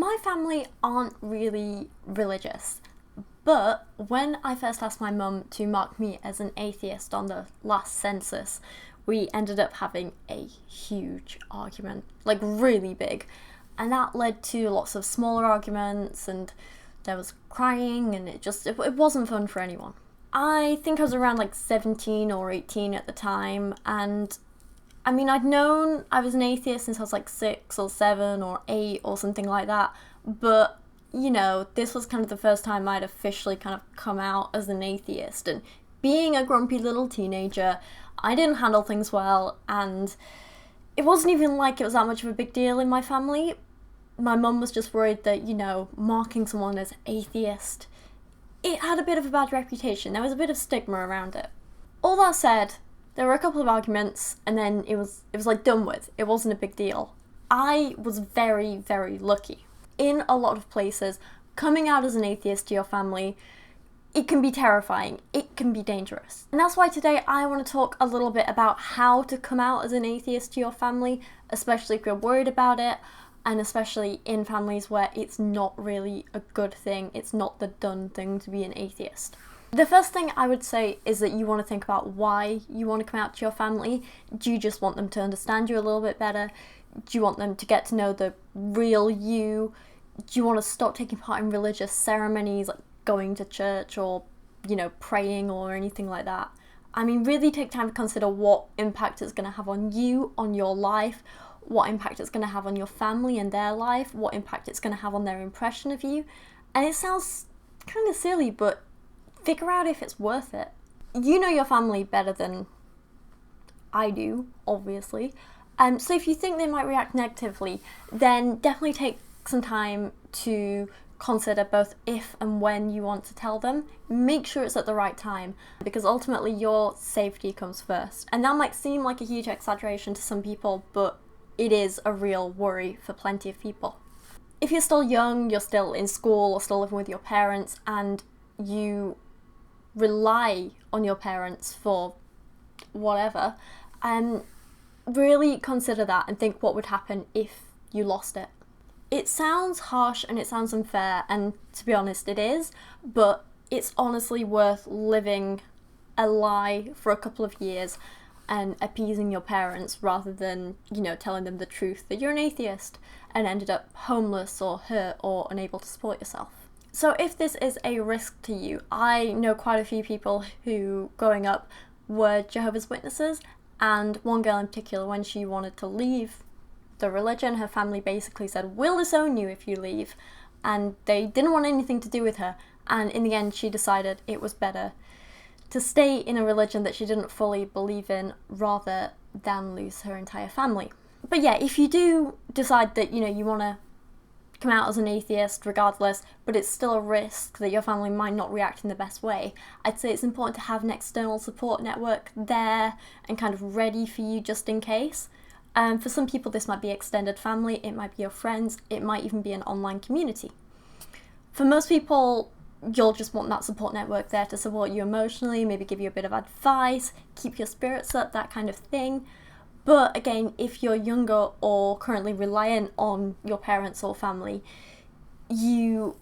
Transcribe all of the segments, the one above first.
My family aren't really religious, but when I first asked my mum to mark me as an atheist on the last census, we ended up having a huge argument, like really big, and that led to lots of smaller arguments, and there was crying, and it wasn't fun for anyone. I think I was around like 17 or 18 at the time, and I mean, I'd known I was an atheist since I was like 6 or 7 or 8 or something like that, but, you know, this was kind of the first time I'd officially kind of come out as an atheist, and being a grumpy little teenager, I didn't handle things well, and it wasn't even like it was that much of a big deal in my family. My mum was just worried that, you know, marking someone as atheist, it had a bit of a bad reputation. There was a bit of stigma around it. All that said, there were a couple of arguments, and then it was like done with. It wasn't a big deal. I was very, very lucky. In a lot of places, coming out as an atheist to your family, it can be terrifying. It can be dangerous. And that's why today I want to talk a little bit about how to come out as an atheist to your family, especially if you're worried about it, and especially in families where it's not really a good thing. It's not the done thing to be an atheist. The first thing I would say is that you want to think about why you want to come out to your family. Do you just want them to understand you a little bit better? Do you want them to get to know the real you? Do you want to stop taking part in religious ceremonies like going to church or, you know, praying or anything like that? I mean, really take time to consider what impact it's going to have on you, on your life, what impact it's going to have on your family and their life, what impact it's going to have on their impression of you. And it sounds kind of silly, but figure out if it's worth it. You know your family better than I do, obviously. So if you think they might react negatively, then definitely take some time to consider both if and when you want to tell them. Make sure it's at the right time, because ultimately your safety comes first. And that might seem like a huge exaggeration to some people, but it is a real worry for plenty of people. If you're still young, you're still in school or still living with your parents, and you rely on your parents for whatever, really consider that and think what would happen if you lost it. It sounds harsh and it sounds unfair, and to be honest it is, but it's honestly worth living a lie for a couple of years and appeasing your parents rather than, you know, telling them the truth that you're an atheist and ended up homeless or hurt or unable to support yourself. So if this is a risk to you, I know quite a few people who, growing up, were Jehovah's Witnesses, and one girl in particular, when she wanted to leave the religion, her family basically said, "We'll disown you if you leave," and they didn't want anything to do with her, and in the end she decided it was better to stay in a religion that she didn't fully believe in rather than lose her entire family. But yeah, if you do decide that, you know, you want to come out as an atheist regardless, but it's still a risk that your family might not react in the best way, I'd say it's important to have an external support network there and kind of ready for you just in case. For some people this might be extended family, it might be your friends, it might even be an online community. For most people, you'll just want that support network there to support you emotionally, maybe give you a bit of advice, keep your spirits up, that kind of thing. But again, if you're younger or currently reliant on your parents or family, you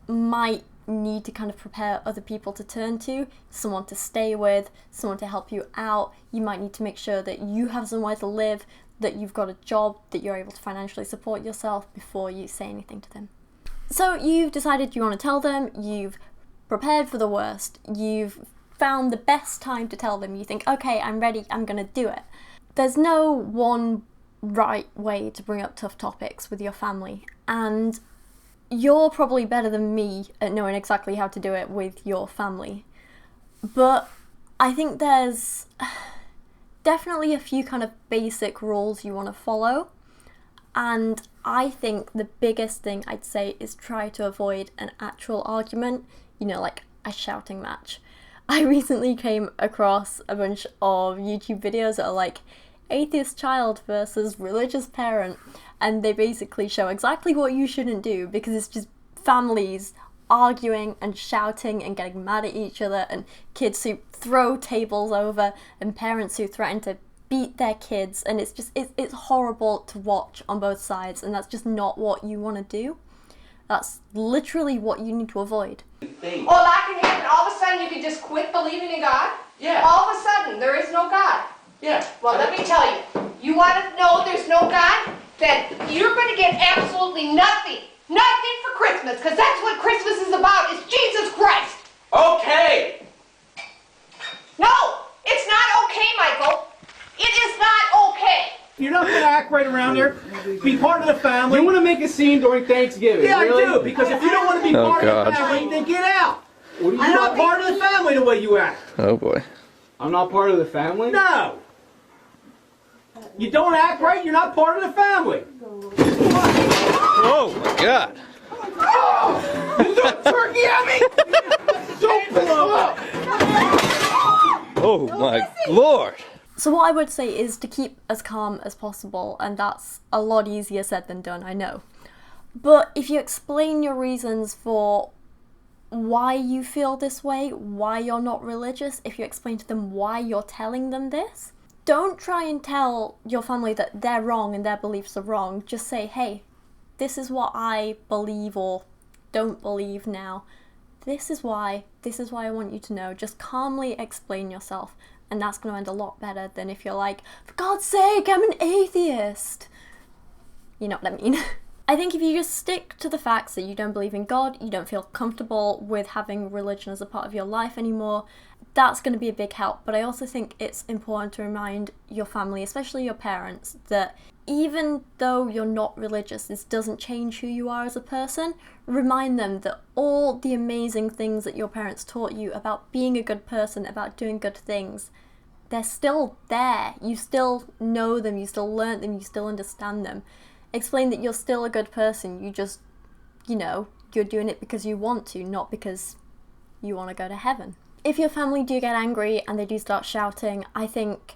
might need to kind of prepare other people to turn to, someone to stay with, someone to help you out. You might need to make sure that you have somewhere to live, that you've got a job, that you're able to financially support yourself before you say anything to them. So you've decided you want to tell them, you've prepared for the worst, you've found the best time to tell them, you think, okay, I'm ready, I'm going to do it. There's no one right way to bring up tough topics with your family, and you're probably better than me at knowing exactly how to do it with your family. But I think there's definitely a few kind of basic rules you want to follow, and I think the biggest thing I'd say is try to avoid an actual argument, you know, like a shouting match. I recently came across a bunch of YouTube videos that are like atheist child versus religious parent, and they basically show exactly what you shouldn't do, because it's just families arguing and shouting and getting mad at each other, and kids who throw tables over, and parents who threaten to beat their kids, and it's horrible to watch on both sides, and that's just not what you want to do. That's literally what you need to avoid. Oh, that can happen. All of a sudden you can just quit believing in God? Yeah. All of a sudden there is no God? Yeah. Well, let me tell you, you want to know there's no God? Then you're going to get absolutely nothing. Nothing for Christmas, because that's what Christmas is about, is Jesus Christ. Okay. No, it's not okay, Michael. It is not okay. You're not going to act right around here. Be part of the family. You want to make a scene during Thanksgiving? Yeah, really? I do. Because if you don't want to be part of the family, then get out. You're not part of the family the way you act. Oh boy. I'm not part of the family? No. You don't act right, you're not part of the family. Oh my God. You throw turkey at me? Don't blow up. Oh my Lord. So what I would say is to keep as calm as possible, and that's a lot easier said than done, I know. But if you explain your reasons for why you feel this way, why you're not religious, if you explain to them why you're telling them this, don't try and tell your family that they're wrong and their beliefs are wrong. Just say, hey, this is what I believe or don't believe now. This is why I want you to know. Just calmly explain yourself, and that's going to end a lot better than if you're like, for God's sake, I'm an atheist. You know what I mean? I think if you just stick to the facts that you don't believe in God, you don't feel comfortable with having religion as a part of your life anymore, that's going to be a big help. But I also think it's important to remind your family, especially your parents, that even though you're not religious, this doesn't change who you are as a person. Remind them that all the amazing things that your parents taught you about being a good person, about doing good things, they're still there. You still know them, you still learn them, you still understand them. Explain that you're still a good person, you just, you're doing it because you want to, not because you want to go to heaven. If your family do get angry and they do start shouting, I think,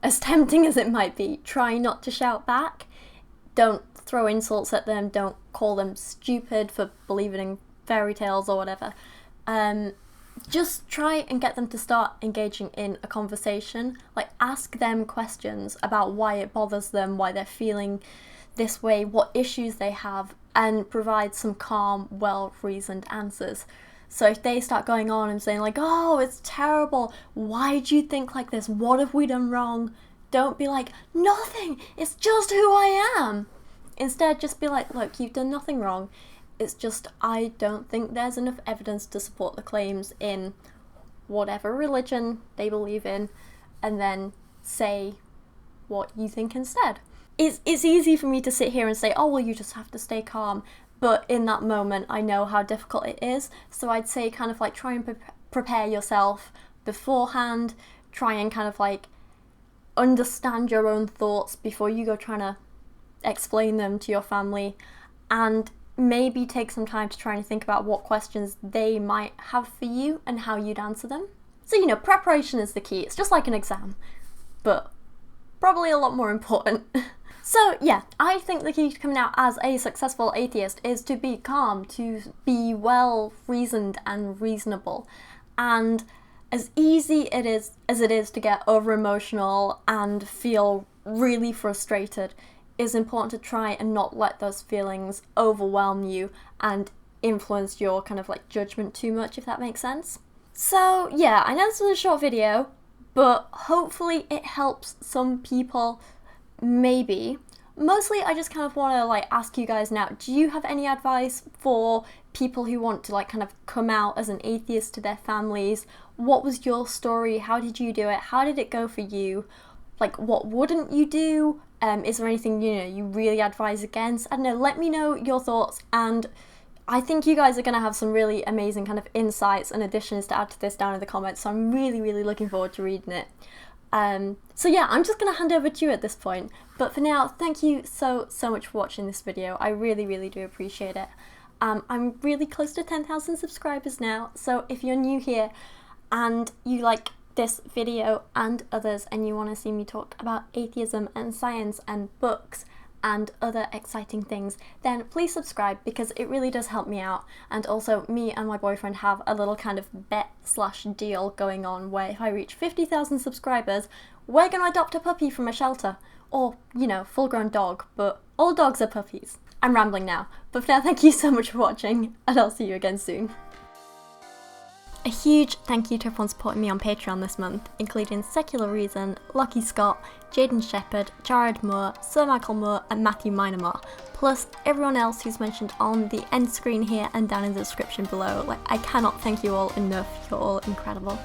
as tempting as it might be, try not to shout back. Don't throw insults at them, don't call them stupid for believing in fairy tales or whatever. Just try and get them to start engaging in a conversation. Like, ask them questions about why it bothers them, why they're feeling this way, what issues they have, and provide some calm, well-reasoned answers. So if they start going on and saying like, oh, it's terrible, why do you think like this, what have we done wrong? Don't be like, nothing, it's just who I am. Instead, just be like, look, you've done nothing wrong. It's just I don't think there's enough evidence to support the claims in whatever religion they believe in, and then say what you think instead. It's easy for me to sit here and say, oh, well, you just have to stay calm. But in that moment, I know how difficult it is. So I'd say kind of like try and prepare yourself beforehand. Try and kind of like understand your own thoughts before you go trying to explain them to your family. And maybe take some time to try and think about what questions they might have for you and how you'd answer them. So, preparation is the key. It's just like an exam, but probably a lot more important. So yeah, I think the key to coming out as a successful atheist is to be calm, to be well reasoned and reasonable. And as easy as it is to get over emotional and feel really frustrated, it's important to try and not let those feelings overwhelm you and influence your kind of like judgment too much, if that makes sense. So yeah, I know this was a short video, but hopefully it helps some people. Maybe. Mostly I just kind of want to like ask you guys now, do you have any advice for people who want to like kind of come out as an atheist to their families? What was your story? How did you do it? How did it go for you? Like, what wouldn't you do? Is there anything, you really advise against? I don't know, let me know your thoughts, and I think you guys are going to have some really amazing kind of insights and additions to add to this down in the comments, so I'm really, really looking forward to reading it. So yeah, I'm just going to hand over to you at this point, but for now, thank you so much for watching this video. I really, really do appreciate it. I'm really close to 10,000 subscribers now, so if you're new here and you like this video and others and you want to see me talk about atheism and science and books and other exciting things, then please subscribe, because it really does help me out. And also, me and my boyfriend have a little kind of bet/deal going on where if I reach 50,000 subscribers, we're going to adopt a puppy from a shelter. Or, full-grown dog, but all dogs are puppies. I'm rambling now, but for now, thank you so much for watching, and I'll see you again soon. A huge thank you to everyone supporting me on Patreon this month, including Secular Reason, Lachie Scott, Jadeon Sheppard, Jared Moore, Sir Michael Moore and Matthew Meinema, plus everyone else who's mentioned on the end screen here and down in the description below. Like, I cannot thank you all enough, you're all incredible.